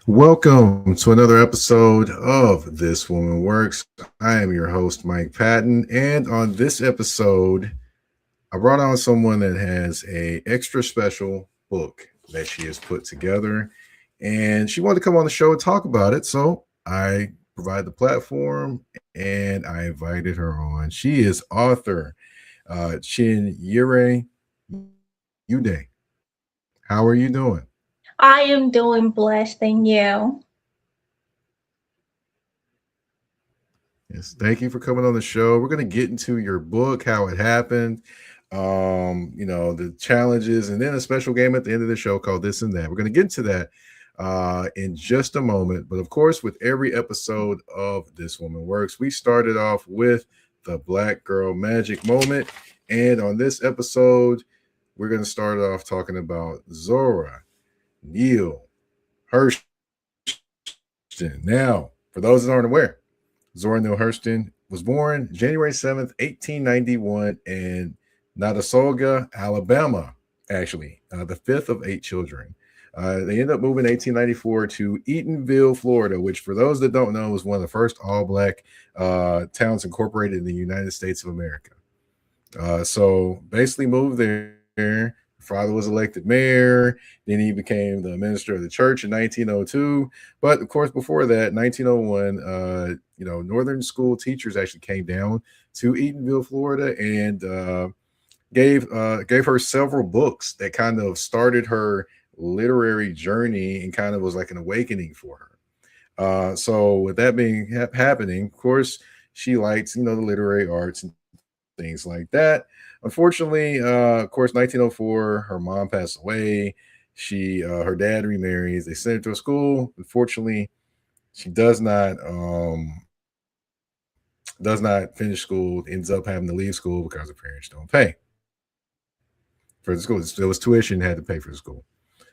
Welcome to another episode of This Woman Works. I am your host, Mike Patton, and on this episode, I brought on someone that has a extra special book that she has put together, and she wanted to come on the show and talk about it. So I provide the platform, and I invited her on. She is author Chinyere Udeh. How are you doing? I am doing blessed than you. Yes, thank you for coming on the show. We're going to get into your book, how it happened, the challenges, and then a special game at the end of the show called This and That. We're going to get into that in just a moment. But of course, with every episode of This Woman Works, we started off with the Black Girl Magic Moment. And on this episode, we're going to start off talking about Zora Neale Hurston. Now, for those that aren't aware, Zora Neale Hurston was born January 7th, 1891 in Notasulga, Alabama, actually, the fifth of 8 children. They ended up moving in 1894 to Eatonville, Florida, which for those that don't know was one of the first all-black towns incorporated in the United States of America. So basically moved there. Her father was elected mayor. Then he became the minister of the church in 1902. But of course, before that, 1901, Northern school teachers actually came down to Eatonville, Florida, and gave her several books that kind of started her literary journey and kind of was like an awakening for her. So with that being happening, of course, she likes the literary arts and things like that. Unfortunately, of course, 1904, her mom passed away. Her dad remarries. They sent her to a school. Unfortunately, she does not finish school. Ends up having to leave school because her parents don't pay for the school. There was tuition, had to pay for the school.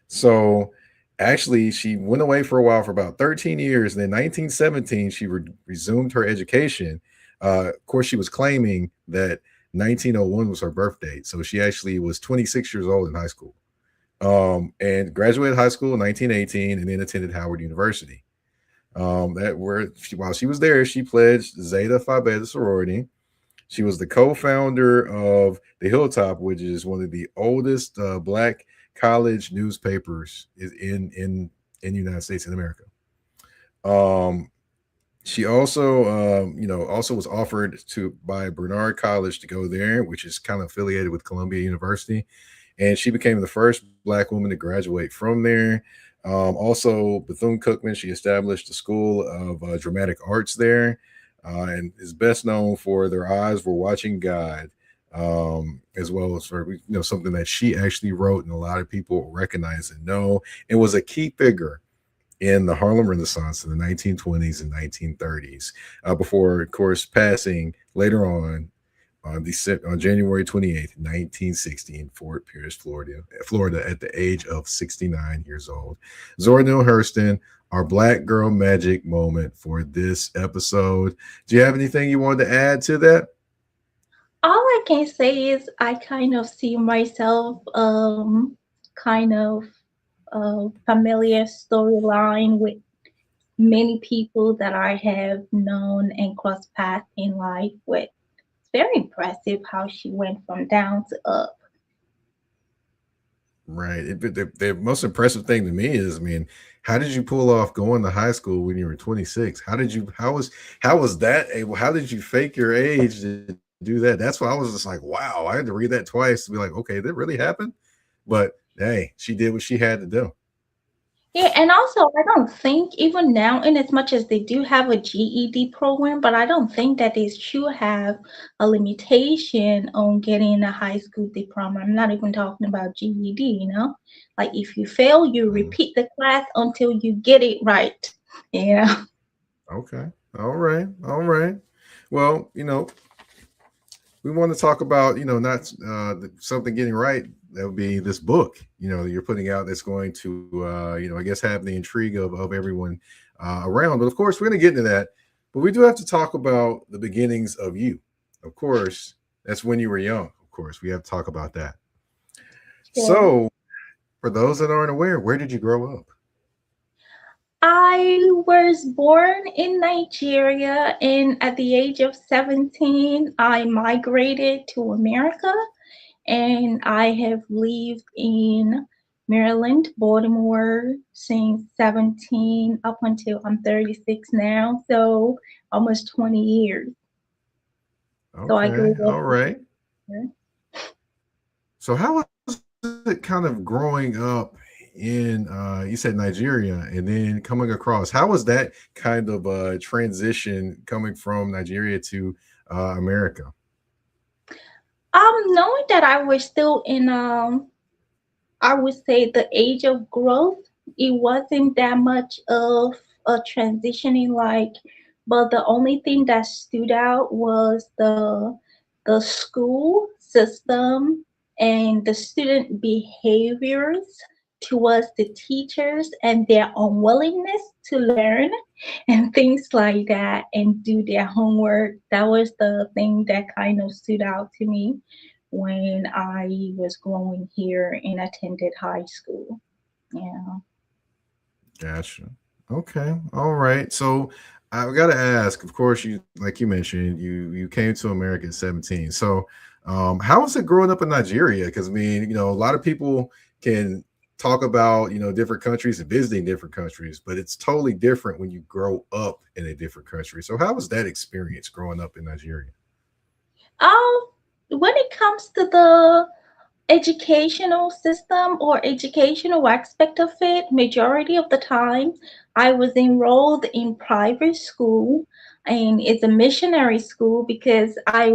So actually, she went away for a while for about 13 years. And in 1917, she resumed her education. Of course, she was claiming that 1901 was her birth date. So she actually was 26 years old in high school, and graduated high school in 1918 and then attended Howard University. While she was there, she pledged Zeta Phi Beta sorority. She was the co-founder of the Hilltop, which is one of the oldest black college newspapers in the United States of America. She also, also was offered by Bernard College to go there, which is kind of affiliated with Columbia University, and she became the first Black woman to graduate from there. Also, Bethune-Cookman, she established a school of dramatic arts there, and is best known for Their Eyes Were Watching God, as well as for something that she actually wrote, and a lot of people recognize and know. It was a key figure in the Harlem Renaissance in the 1920s and 1930s, before, of course, passing later on January 28th, 1960, in Fort Pierce, Florida, at the age of 69 years old. Zora Neale Hurston, our Black Girl Magic moment for this episode. Do you have anything you wanted to add to that? All I can say is I kind of see myself kind of familiar storyline with many people that I have known and crossed paths in life with. It's very impressive how she went from down to up. Right. The most impressive thing to me is, I mean, how did you pull off going to high school when you were 26? How was that able? How did you fake your age to do that? That's why I was just like, wow. I had to read that twice to be like, okay, that really happened. But hey, she did what she had to do. Yeah, and also I don't think even now, in as much as they do have a GED program, but I don't think that they should have a limitation on getting a high school diploma. I'm not even talking about GED. Like if you fail, you Mhm. repeat the class until you get it right. You know. Okay. All right. All right. Well, we want to talk about, not something getting right. That would be this book, you're putting out that's going to, I guess, have the intrigue of everyone around. But of course, we're going to get into that. But we do have to talk about the beginnings of you. Of course, that's when you were young. Of course, we have to talk about that. Sure. So, for those that aren't aware, where did you grow up? I was born in Nigeria, and at the age of 17, I migrated to America, and I have lived in Maryland, Baltimore since 17 up until I'm 36 now, so almost 20 years. So I grew Okay. up All right. here. So, how was it kind of growing up in, you said Nigeria, and then coming across? How was that kind of transition coming from Nigeria to America? Knowing that I was still in I would say the age of growth, it wasn't that much of a transitioning like, but the only thing that stood out was the school system and the student behaviors towards the teachers and their unwillingness to learn and things like that and do their homework. That was the thing that kind of stood out to me when I was growing here and attended high school. Yeah. Gotcha. Okay. All right. So, I've got to ask. Of course, you like you mentioned, you came to America at 17. So, how was it growing up in Nigeria? Because I mean, a lot of people can talk about different countries and visiting different countries, but it's totally different when you grow up in a different country. So, how was that experience growing up in Nigeria? Um, when it comes to the educational system or educational aspect of it, majority of the time I was enrolled in private school, and it's a missionary school because I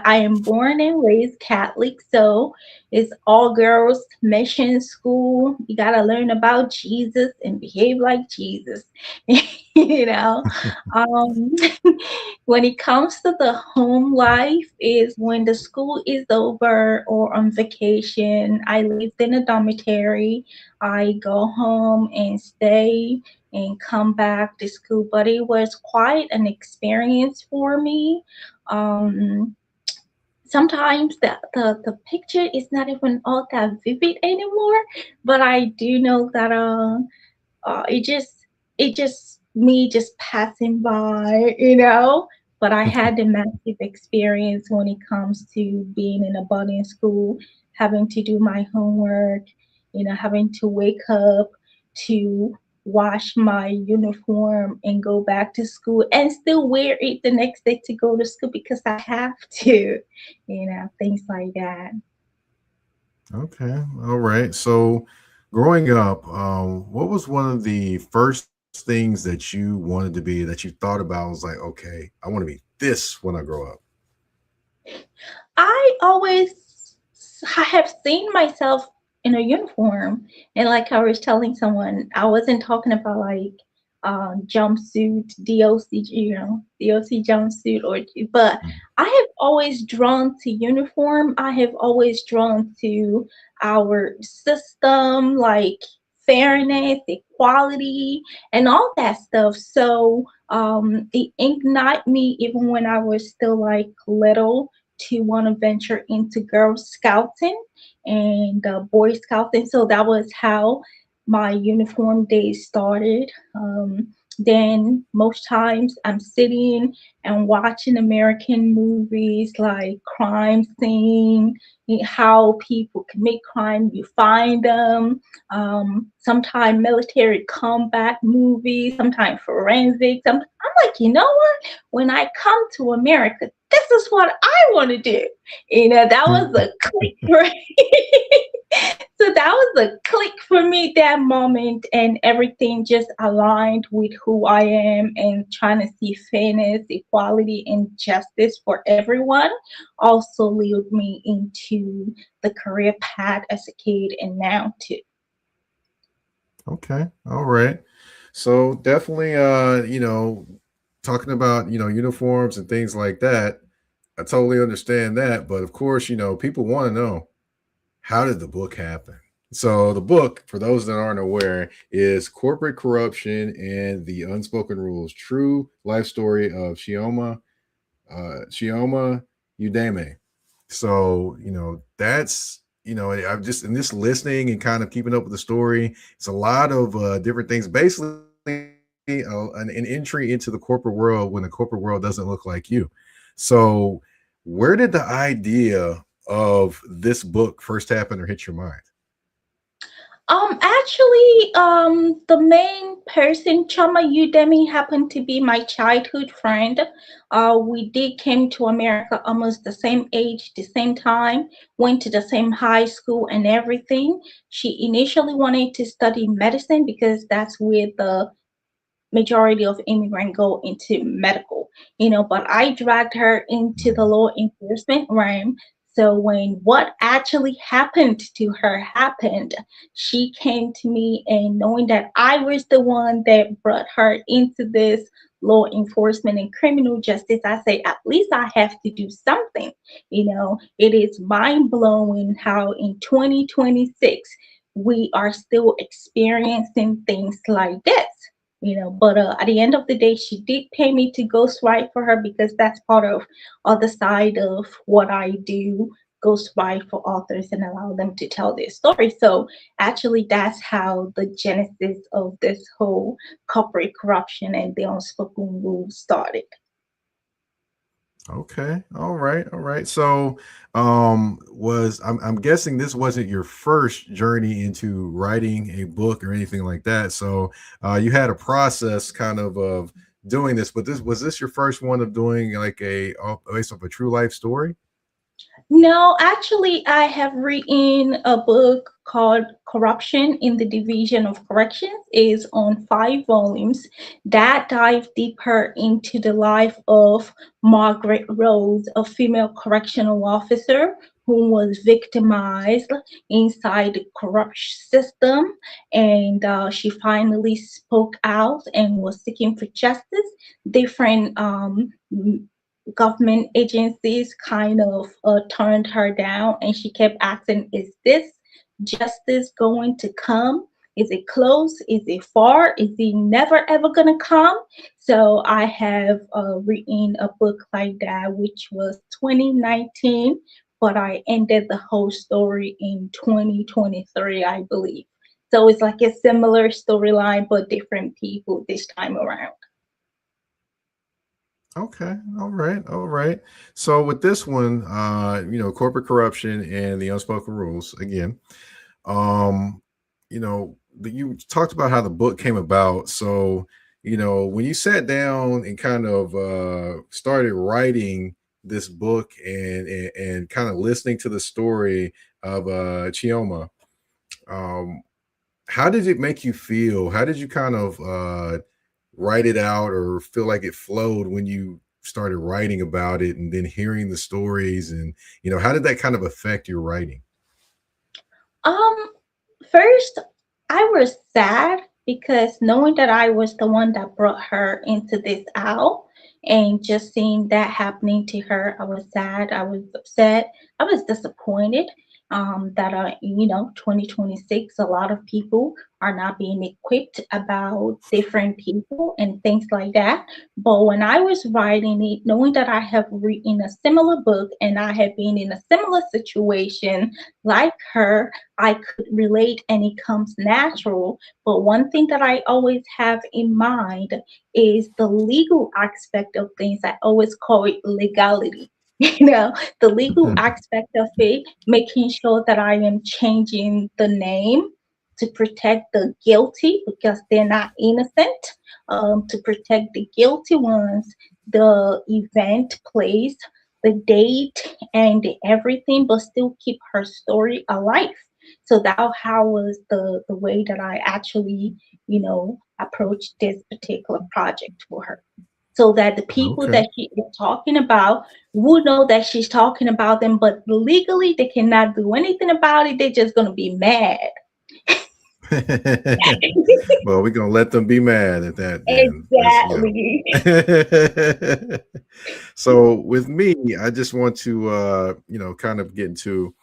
am born and raised Catholic, so it's all girls mission school. You got to learn about Jesus and behave like Jesus. you know um when it comes to the home life is when the school is over or on vacation. I lived in a dormitory. I go home and stay and come back to school, but it was quite an experience for me. Um, Sometimes the picture is not even all that vivid anymore, but I do know that it just me just passing by. But I had a massive experience when it comes to being in a boarding school, having to do my homework, having to wake up to wash my uniform and go back to school and still wear it the next day to go to school because I have to, things like that. Okay. All right. So, growing up, what was one of the first things that you wanted to be that you thought about? Was like, okay, I want to be this when I grow up. I always I have seen myself in a uniform, and like I was telling someone, I wasn't talking about like jumpsuit, DOC, DOC jumpsuit, but Mhm. I have always drawn to uniform. I have always drawn to our system, like fairness, equality, and all that stuff. So it ignited me even when I was still like little to want to venture into Girl Scouting and Boy Scouting. So that was how my uniform days started. Then most times I'm sitting and watching American movies like crime scene, how people commit crime, you find them. Sometimes military combat movies, sometimes forensics. I'm like, you know what? When I come to America, this is what I want to do. That was a click for so that was a click for me that moment, and everything just aligned with who I am and trying to see fairness, equality, and justice for everyone. Also led me into the career path as a kid and now too. Okay. All right. So definitely talking about, uniforms and things like that, I totally understand that, but of course, people want to know, how did the book happen? So the book, for those that aren't aware, is Corporate Corruption and the Unspoken Rules: True Life Story of Chioma Udemy. So, that's, I'm just in this listening and kind of keeping up with the story. It's a lot of different things. Basically, an entry into the corporate world when the corporate world doesn't look like you. So, where did the idea of this book first happen or hit your mind? Actually, the main person, Choma Udemy, happened to be my childhood friend. We did came to America almost the same age, the same time, went to the same high school and everything. She initially wanted to study medicine because that's where the majority of immigrants go into medical, but I dragged her into the law enforcement realm. So when what actually happened to her happened, she came to me, and knowing that I was the one that brought her into this law enforcement and criminal justice, I say at least I have to do something. It is mind blowing how in 2026 we are still experiencing things like this. But at the end of the day, she did pay me to ghostwrite for her because that's part of other side of what I do, ghostwrite for authors and allow them to tell their story. So actually, that's how the genesis of this whole corporate corruption and the unspoken rules started. Okay. All right. All right. So, was I'm guessing this wasn't your first journey into writing a book or anything like that. So, you had a process kind of doing this, but this your first one of doing like based off a true life story? No, actually, I have written a book called Corruption in the Division of Corrections. Is on 5 volumes that dive deeper into the life of Margaret Rose, a female correctional officer who was victimized inside the corrupt system, and she finally spoke out and was seeking for justice. Different government agencies kind of turned her down, and she kept asking, is this justice going to come? Is it close? Is it far? Is it never ever going to come? So I have written a book like that, which was 2019, but I ended the whole story in 2023, I believe. So it's like a similar storyline, but different people this time around. Okay. All right. All right. So with this one, corporate corruption and the unspoken rules again. Um, you talked about how the book came about. So, when you sat down and kind of started writing this book and kind of listening to the story of Chioma, um, how did it make you feel? How did you kind of write it out or feel like it flowed when you started writing about it and then hearing the stories, and how did that kind of affect your writing? Um, First, I was sad because knowing that I was the one that brought her into this owl, and just seeing that happening to her, I was sad, I was upset, I was disappointed. that are, 2026. A lot of people are not being equipped about different people and things like that. But when I was writing it, knowing that I have written a similar book and I have been in a similar situation like her, I could relate and it comes natural. But one thing that I always have in mind is the legal aspect of things. I always call it legality. The legal aspect of it, making sure that I am changing the name to protect the guilty because they're not innocent, to protect the guilty ones, the event, place, the date, and everything, but still keep her story alive. So that how was the way that I actually, approached this particular project for her. So that the people Okay. that she is talking about will know that she's talking about them, but legally they cannot do anything about it. They're just gonna be mad. Well, we're gonna let them be mad at that then. That's Exactly. So with me, I just want to kind of get into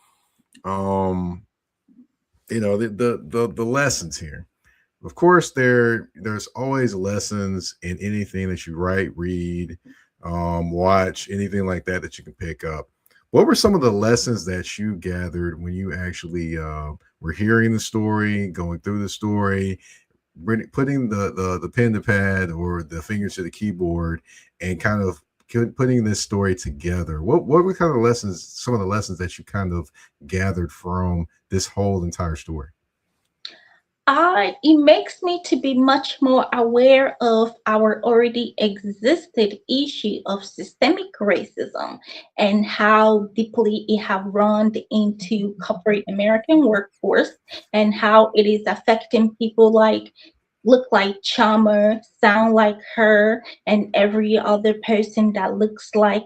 um the lessons here. Of course, there's always lessons in anything that you write, read, watch, anything like that that you can pick up. What were some of the lessons that you gathered when you actually were hearing the story, going through the story, putting the pen to pad or the fingers to the keyboard, and kind of putting this story together? What were kind of lessons? Some of the lessons that you kind of gathered from this whole entire story. It makes me to be much more aware of our already existed issue of systemic racism and how deeply it have run into corporate American workforce and how it is affecting people like look like Chama, sound like her, and every other person that looks like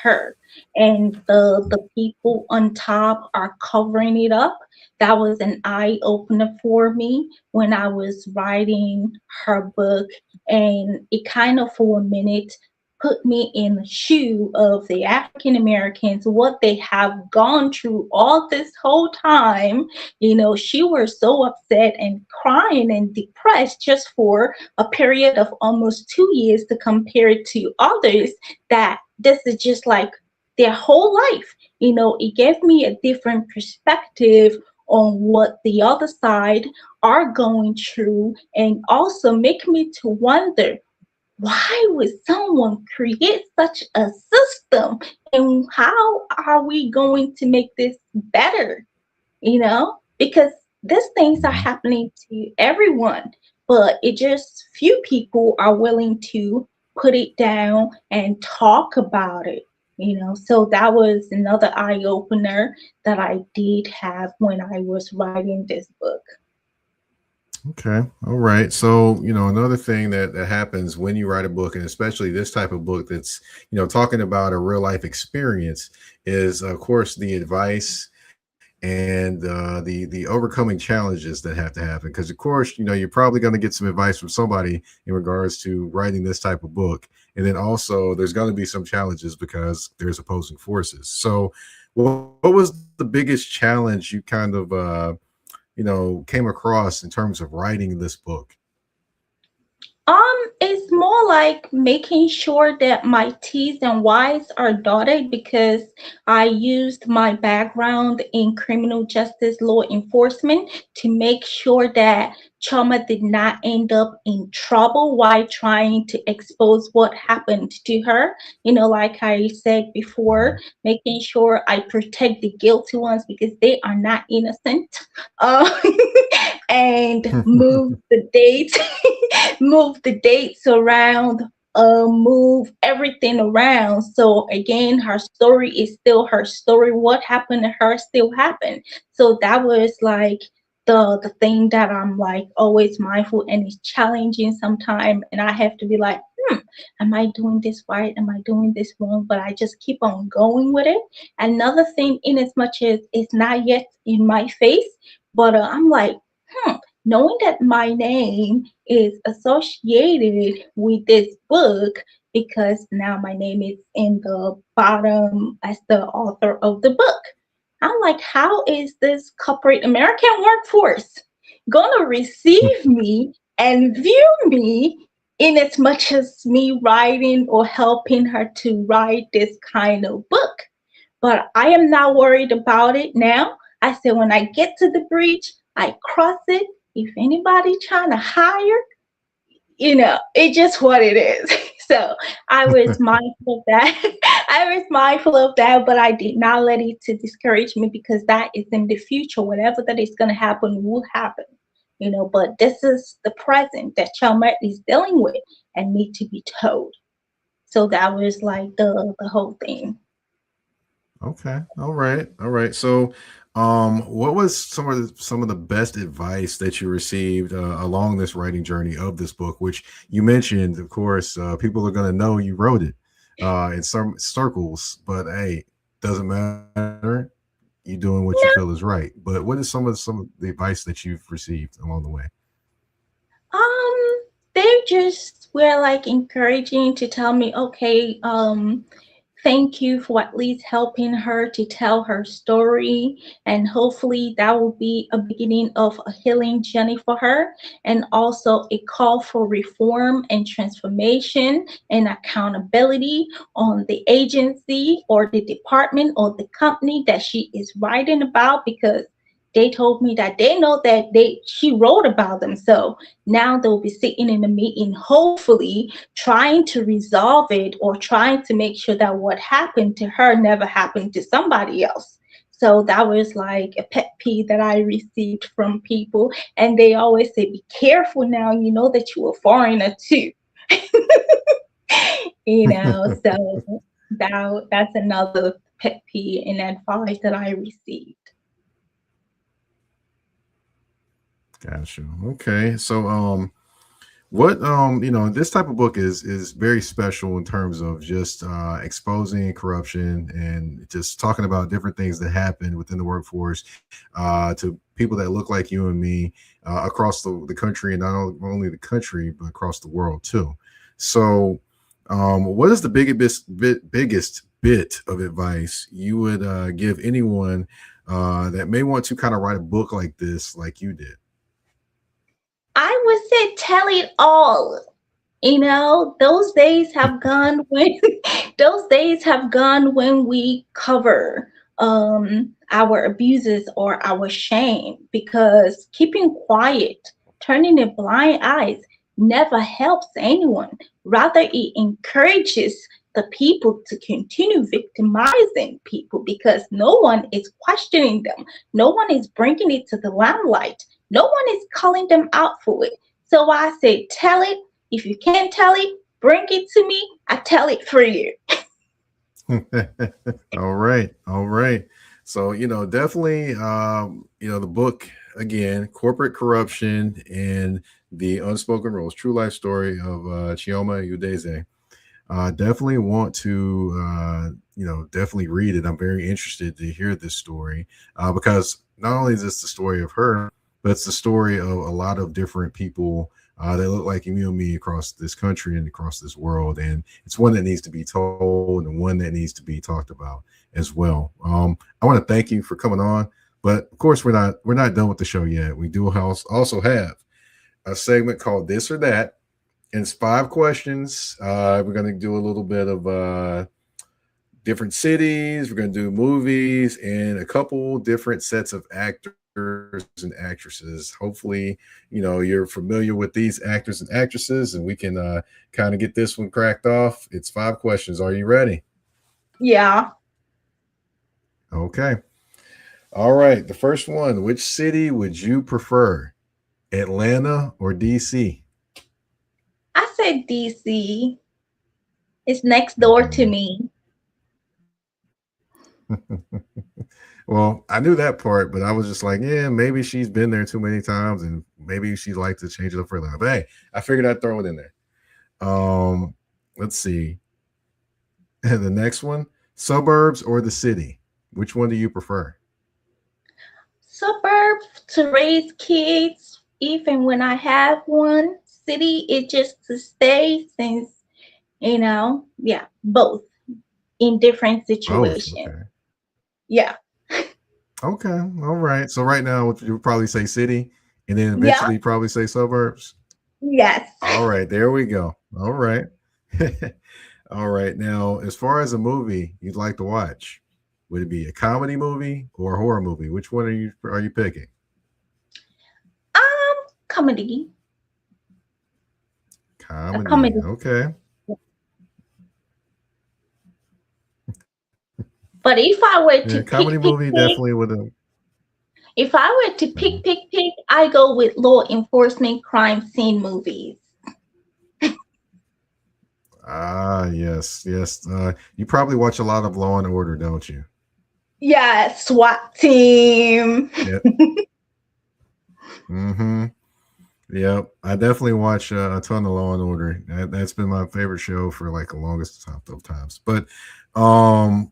her, and the people on top are covering it up. That was an eye opener for me when I was writing her book, and it kind of for a minute put me in the shoe of the African Americans, what they have gone through all this whole time. She was so upset and crying and depressed just for a period of almost 2 years to compare it to others that this is just like their whole life. It gave me a different perspective on what the other side are going through, and also make me to wonder why would someone create such a system, and how are we going to make this better? Because these things are Mhm. happening to everyone, but it just few people are willing to put it down and talk about it. So that was another eye opener that I did have when I was writing this book. Okay. All right. So, another thing that happens when you write a book, and especially this type of book that's, talking about a real life experience, is of course the advice and the overcoming challenges that have to happen. Because of course, you're probably going to get some advice from somebody in regards to writing this type of book, and then also there's going to be some challenges because there's opposing forces. So, what was the biggest challenge you kind of came across in terms of writing this book? It's more like making sure that my T's and Y's are dotted because I used my background in criminal justice law enforcement to make sure that Choma did not end up in trouble while trying to expose what happened to her. Like I said before, Mhm. making sure I protect the guilty ones because they are not innocent. Uh, and move the dates, move the dates around, move everything around. So again, her story is still her story. What happened to her still happened. So that was like the thing that I'm like always mindful, and it's challenging sometimes, and I have to be like, am I doing this right? Am I doing this wrong? But I just keep on going with it. Another thing, in as much as it's not yet in my face, but I'm like, hmm, knowing that my name is associated with this book because now my name is in the bottom as the author of the book. I'm like, how is this corporate American workforce gonna receive me and view me in as much as me writing or helping her to write this kind of book? But I am not worried about it now. I said, when I get to the bridge, I cross it. If anybody trying to hire, it's just what it is. So I was mindful of that. I was mindful of that, but I did not let it to discourage me because that is in the future. Whatever that is going to happen will happen. But this is the present that Chioma is dealing with and need to be told. So that was like the whole thing. Okay. All right. All right. So, what was some of the best advice that you received along this writing journey of this book? Which you mentioned, of course, people are going to know you wrote it in some circles, but hey, doesn't matter. You doing what you feel is right. But what is some of the advice that you've received along the way? Um, they just were like encouraging to tell me, okay, thank you for at least helping her to tell her story. And hopefully that will be a beginning of a healing journey for her. And also a call for reform and transformation and accountability on the agency or the department or the company that she is writing about, because they told me that they know that she wrote about them. So now they'll be sitting in a meeting, hopefully trying to resolve it or trying to make sure that what happened to her never happened to somebody else. So that was like a pet peeve that I received from people. And they always say, be careful now, you know that you're a foreigner too. So that's another pet peeve and advice that I received. Gotcha. Okay. So, what this type of book is very special in terms of just exposing corruption and just talking about different things that happen within the workforce to people that look like you and me across the country, and not only the country but across the world too. So, what is the biggest bit of advice you would give anyone that may want to kind of write a book like this, like you did? I would say tell it all. Those days have gone when those days have gone when we cover our abuses or our shame, because keeping quiet, turning a blind eyes never helps anyone. Rather, it encourages the people to continue victimizing people because no one is questioning them. No one is bringing it to the limelight. No one is calling them out for it. So I say, tell it. If you can't tell it, bring it to me. I tell it for you. All right, all right. So definitely, the book again, corporate corruption and the unspoken rules, true life story of Chioma Udeze. Definitely want to, definitely read it. I'm very interested to hear this story because not only is this the story of her, but it's the story of a lot of different people that look like you and me across this country and across this world. And it's one that needs to be told and one that needs to be talked about as well. I want to thank you for coming on, but of course we're not done with the show yet. We do also have a segment called This or That. And it's 5 questions. We're going to do a little bit of different cities. We're going to do movies and a couple different sets of actors and actresses. Hopefully, you're familiar with these actors and actresses, and we can kind of get this one cracked off. It's 5 questions. Are you ready? Yeah. Okay. All right. The first one: which city would you prefer, Atlanta or DC? I said DC. It's next door to me. Well, I knew that part, but I was just like, yeah, maybe she's been there too many times, and maybe she'd like to change it up for a little. But hey, I figured I'd throw it in there. Let's see. The next one: suburbs or the city? Which one do you prefer? Suburb to raise kids, even when I have one. City is just to stay since, yeah, both in different Both. situations. Okay. Yeah. Okay. All right. So right now you would probably say city and then Yeah. eventually probably say suburbs. Yes. All right, there we go. All right. All right. Now, as far as a movie you'd like to watch, would it be a comedy movie or a horror movie? Which one are you picking? Comedy. A Comedy. comedy. Okay. But if I were Yeah, to comedy movie pick, definitely would have. if I were to pick, I go with law enforcement crime scene movies. Ah, yes, yes. You probably watch a lot of Law and Order, don't you? Yeah, SWAT team. Yep. Mm-hmm. Yep. I definitely watch a ton of Law and Order. That's been my favorite show for like the longest time of times. But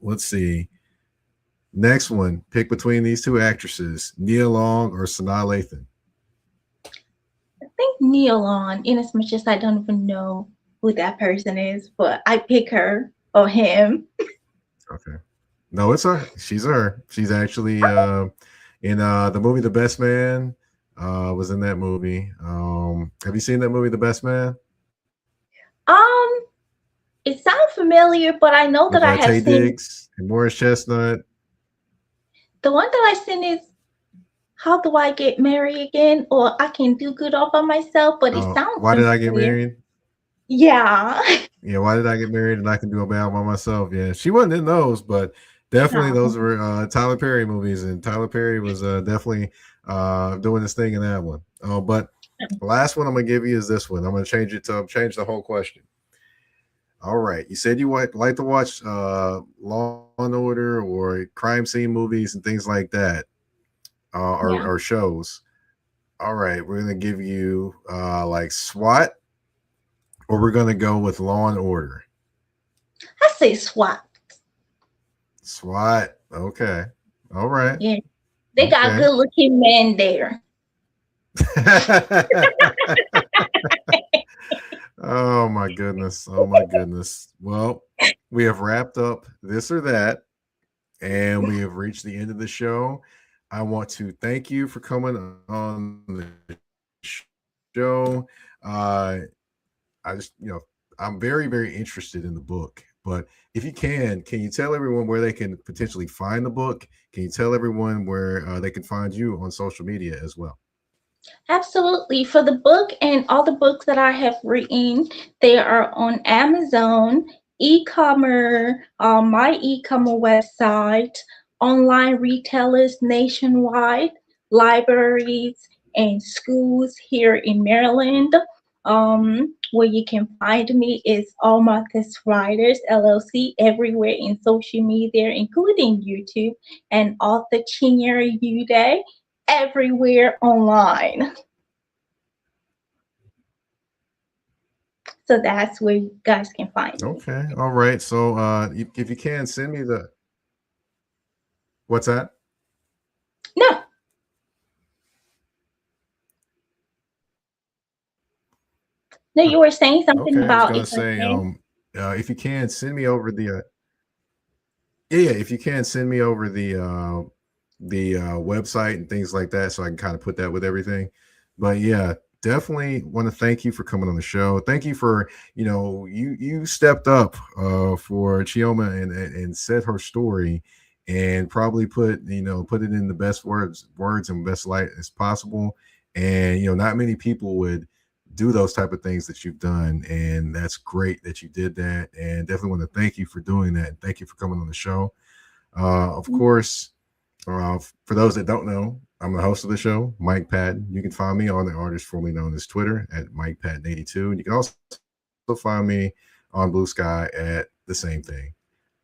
let's see. Next one. Pick between these two actresses, Nia Long or Sanaa Lathan. I think Neil on, in as much as I don't even know who that person is, but I pick her or him. Okay. No, it's her. She's her. She's actually in the movie The Best Man. Was in that movie. Have you seen that movie The Best Man Um, it sounds familiar, but I know that with I have Tay seen Diggs and Morris Chestnut? the one that I've seen is How Do I Get Married Again, or I Can Do Good All by Myself, but it sounds Why Did I Get familiar. Married? Yeah. Yeah, Why Did I Get Married and I Can Do a Bad by Myself? Yeah, she wasn't in those, but definitely those No. were Tyler Perry movies, and Tyler Perry was definitely doing his thing in that one. But the last one I'm gonna give you is this one. I'm gonna change the whole question. All right, you said you like to watch Law and Order or crime scene movies and things like that, Yeah. or shows. All right, we're gonna give you like SWAT, or we're gonna go with Law and Order. I say SWAT. SWAT. Okay. All right. Yeah. They got Okay. good looking men there. Oh my goodness. Oh my goodness. Well, we have wrapped up this or that, and we have reached the end of the show. I want to thank you for coming on the show. I just, I'm very, very interested in the book. But if you can you tell everyone where they can potentially find the book? Can you tell everyone where they can find you on social media as well? Absolutely. For the book and all the books that I have written, they are on Amazon, e-commerce, my e-commerce website, online retailers nationwide, libraries, and schools here in Maryland. Where you can find me is All Marcus Writers LLC everywhere in social media, including YouTube, and author Chinyere Udeh everywhere online. So that's where you guys can find me. Okay. All right. So if you can send me the what's that? No, no, you were saying something Okay. I was about gonna if I say can. if you can send me over the yeah, if you can send me over the website and things like that, so I can kind of put that with everything. But yeah, definitely want to thank you for coming on the show. Thank you for you stepped up for Chioma and said her story and probably put it in the best words and best light as possible. And not many people would do those type of things that you've done, and that's great that you did that. And definitely want to thank you for doing that. Thank you for coming on the show. Of course, for those that don't know, I'm the host of the show, Mike Patton. You can find me on the artist formerly known as Twitter at Mike Patton82. And you can also find me on Blue Sky at the same thing.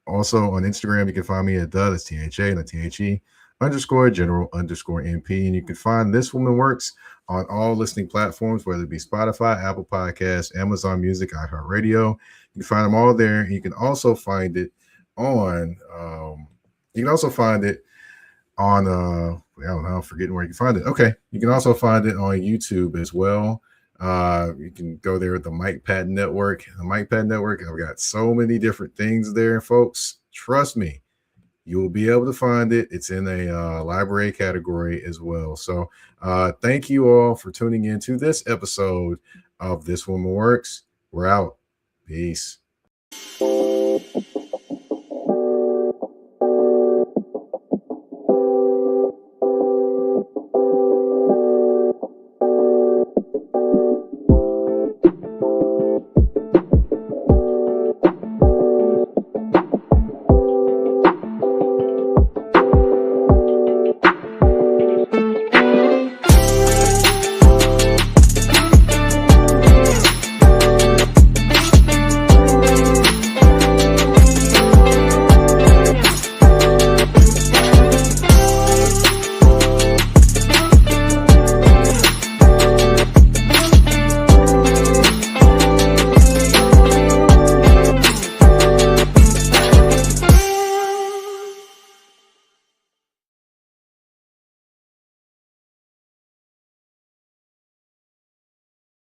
Also on Instagram, you can find me at that's THA, not THE, _ general _ MP. And you can find This Woman Works on all listening platforms, whether it be Spotify, Apple Podcasts, Amazon Music, iHeartRadio. You can find them all there. And you can also find it on I don't know, I'm forgetting where you can find it. Okay. You can also find it on YouTube as well. You can go there at the Mike Patton Network. The Mike Patton Network, I've got so many different things there, folks. Trust me, you will be able to find it. It's in a library category as well. So thank you all for tuning in to this episode of This Woman Works. We're out. Peace.